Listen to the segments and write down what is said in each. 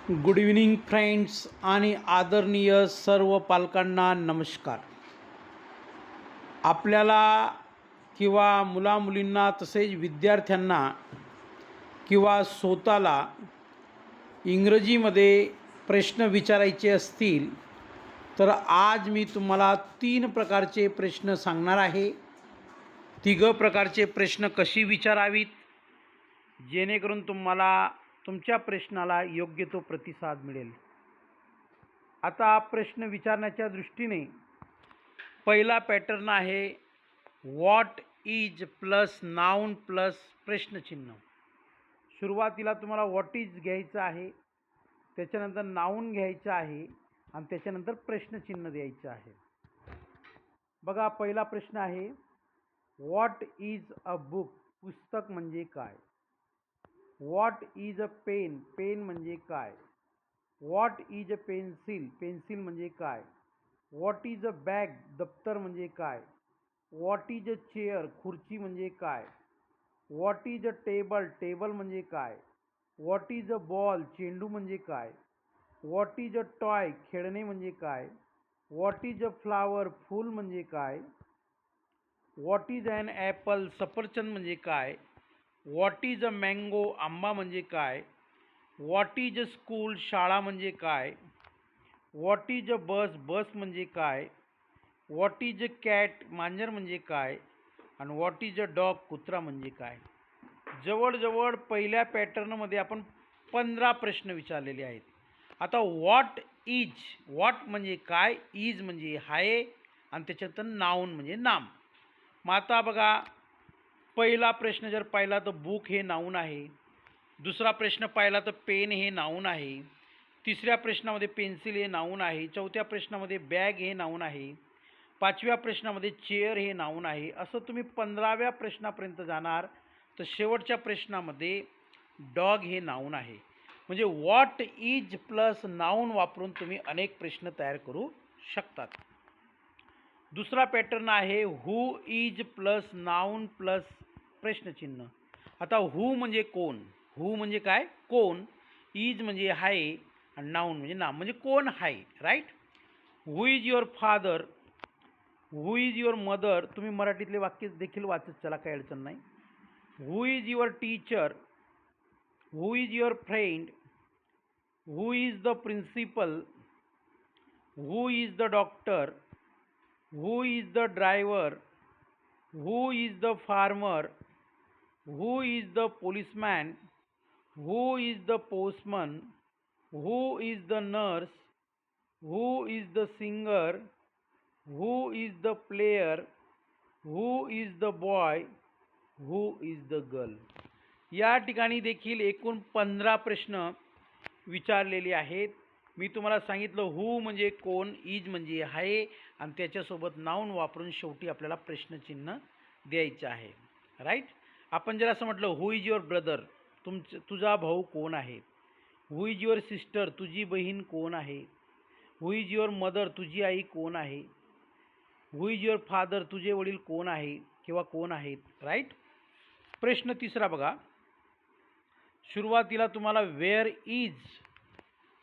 Good evening friends आणि आदरणीय सर्व पालकांना नमस्कार. आपल्याला किंवा मुलामुलींना तसेच विद्यार्थ्यांना किंवा स्वतःला इंग्रजीमध्ये प्रश्न विचारायचे असतील तर आज मी तुम्हाला 3 प्रकारचे प्रश्न सांगणार आहे. तिघं प्रकारचे प्रश्न कशी विचारावीत जेणेकरून तुम्हाला तुमच्या प्रश्नाला योग्य तो प्रतिसाद मिळेल. आता प्रश्न विचारण्याच्या दृष्टीने पहिला पॅटर्न आहे what is plus noun plus प्रश्नचिन्ह. सुरुवातीला तुम्हाला व्हॉट इज घ्यायचं आहे, त्याच्यानंतर नाउन घ्यायचं आहे आणि त्याच्यानंतर प्रश्नचिन्ह द्यायचं आहे. बघा पहिला प्रश्न आहे व्हॉट इज अ बुक, पुस्तक म्हणजे काय. What is a pen, pen म्हणजे काय. What is a pencil, pencil म्हणजे काय. व्हॉट इज अ बॅग, दप्तर म्हणजे काय. व्हॉट इज अ चेअर, खुर्ची म्हणजे काय. What is a table, table म्हणजे काय. व्हॉट इज अ बॉल, चेंडू म्हणजे काय. व्हॉट इज अ टॉय, खेळणे म्हणजे काय. व्हॉट इज अ फ्लावर, फूल म्हणजे काय. व्हॉट इज ॲन ॲपल, सफरचंद म्हणजे काय. व्हॉट इज अ मँगो, आंबा म्हणजे काय. व्हॉट इज अ स्कूल, शाळा म्हणजे काय. व्हॉट इज अ बस, बस म्हणजे काय. व्हॉट इज अ कॅट, मांजर म्हणजे काय. आणि व्हॉट इज अ डॉग, कुत्रा म्हणजे काय. जवळजवळ पहिल्या पॅटर्नमध्ये आपण 15 प्रश्न विचारलेले आहेत. आता व्हॉट इज, व्हॉट म्हणजे काय, इज म्हणजे आहे आणि त्याच्यानंतर नाउन म्हणजे नाम. मग आता बघा पहिला प्रश्न जर पाहिला तर बुक हे नाउन आहे. दुसरा प्रश्न पाहिला तर पेन हे नाउन आहे. तिसऱ्या प्रश्नामध्ये पेन्सिल हे नाउन आहे. चौथ्या प्रश्नामध्ये बॅग हे नाउन आहे. पाचव्या प्रश्नामध्ये चेअर हे नाउन आहे. असं तुम्ही 15व्या प्रश्नापर्यंत जाणार तर शेवटच्या प्रश्नामध्ये डॉग हे नाउन आहे. म्हणजे व्हॉट इज प्लस नाउन वापरून तुम्ही अनेक प्रश्न तयार करू शकतात. दुसरा पॅटर्न आहे हू इज प्लस नाउन प्लस प्रश्नचिन्ह. आता हू म्हणजे कोण, हू म्हणजे काय, कोण. इज म्हणजे आहे आणि नाउन म्हणजे नाम म्हणजे कोण आहे, right. Who is your father, who is your mother. तुम्ही मराठीतले वाक्य देखील वाचत चला, काही अडचण नाही. Who is your teacher, who is your friend, who is the principal, who is the doctor, who is the driver, who is the farmer, who is the policeman, who is the postman, who is the nurse, who is the singer, who is the player, who is the boy, who is the girl. या ठिकाणी देखील एकूण 15 प्रश्न विचारलेले आहेत. मी तुम्हाला सांगितलं हू म्हणजे कोण, इज म्हणजे आहे आणि त्याच्यासोबत नाउन वापरून शेवटी आपल्याला प्रश्नचिन्ह द्यायचं आहे, राईट. आपण जर असं म्हटलं हू इज युअर ब्रदर, तुझा भाऊ कोण आहे. हू इज युअर सिस्टर, तुझी बहीण कोण आहे. हू इज युअर मदर, तुझी आई कोण आहे. हू इज युअर फादर, तुझे वडील कोण आहे किंवा कोण आहेत, राईट. प्रश्न तिसरा बघा. सुरुवातीला तुम्हाला where is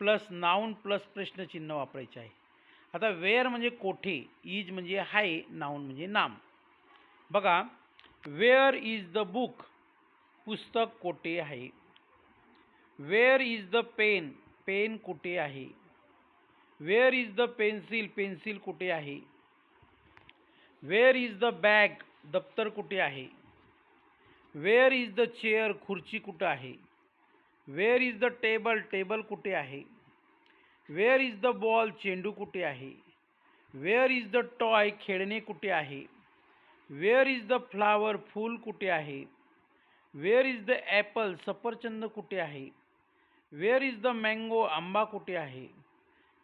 plus noun plus प्रश्नचिन्ह वापरायचे आहे. आता वेअर म्हणजे कोठे, इज म्हणजे आहे, नाउन म्हणजे नाम. बघा वेअर इज द बुक, पुस्तक कोठे आहे. Where is the pen, pen कुठे आहे. Where is the pencil, pencil कुठे आहे. वेअर इज द बॅग, दप्तर कुठे आहे. वेअर इज द चेअर, खुर्ची कुठं आहे. Where is the table, table कुठे आहे. वेअर इज द बॉल, चेंडू कुठे आहे. वेअर इज द टॉय, खेळणे कुठे आहे. वेअर इज द फ्लावर, फूल कुठे आहे. वेअर इज द ॲपल, सफरचंद कुठे आहे. वेअर इज द मँगो, आंबा कुठे आहे.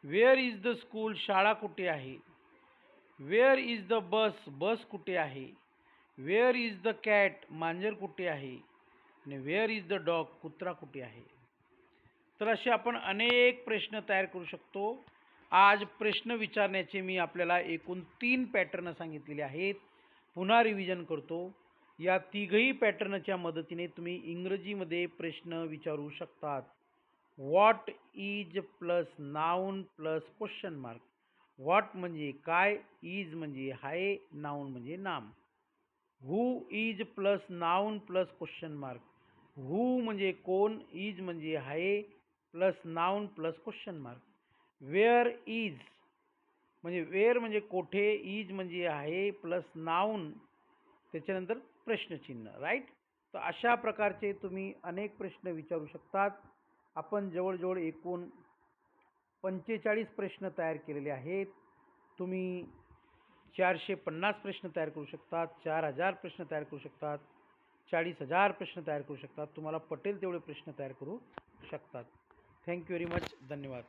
वेअर इज द स्कूल, शाळा कुठे आहे. वेअर इज द बस, बस कुठे आहे. वेअर इज द कॅट, मांजर कुठे आहे. आणि वेअर इज द डॉग, कुत्रा कुठे आहे. तर असे आपण अनेक प्रश्न तयार करू शकतो. आज प्रश्न विचारण्याचे मी आपल्याला एकूण 3 पॅटर्न सांगितलेले आहेत. पुन्हा रिव्हिजन करतो. या तिघही पॅटर्नच्या मदतीने तुम्ही इंग्रजीमध्ये प्रश्न विचारू शकतात. What is plus noun plus question mark. What म्हणजे काय, इज म्हणजे आहे, नाऊन म्हणजे नाम. Who is plus noun plus question mark. Who म्हणजे कोण, इज म्हणजे आहे, plus noun plus question mark. Where is म्हणजे वेअर म्हणजे कोठे, इज म्हणजे आहे, प्लस नाऊन त्याच्यानंतर प्रश्नचिन्ह, राईट. तर अशा प्रकारचे तुम्ही अनेक प्रश्न विचारू शकतात. आपण जवळजवळ एकूण 45 प्रश्न तयार केलेले आहेत. तुम्ही 450 प्रश्न तयार करू शकतात, 4000 प्रश्न तयार करू शकतात, 40,000 प्रश्न तयार करू शकतात. तुम्हाला पटेल तेवढे प्रश्न तयार करू शकतात. Thank you very much. धन्यवाद.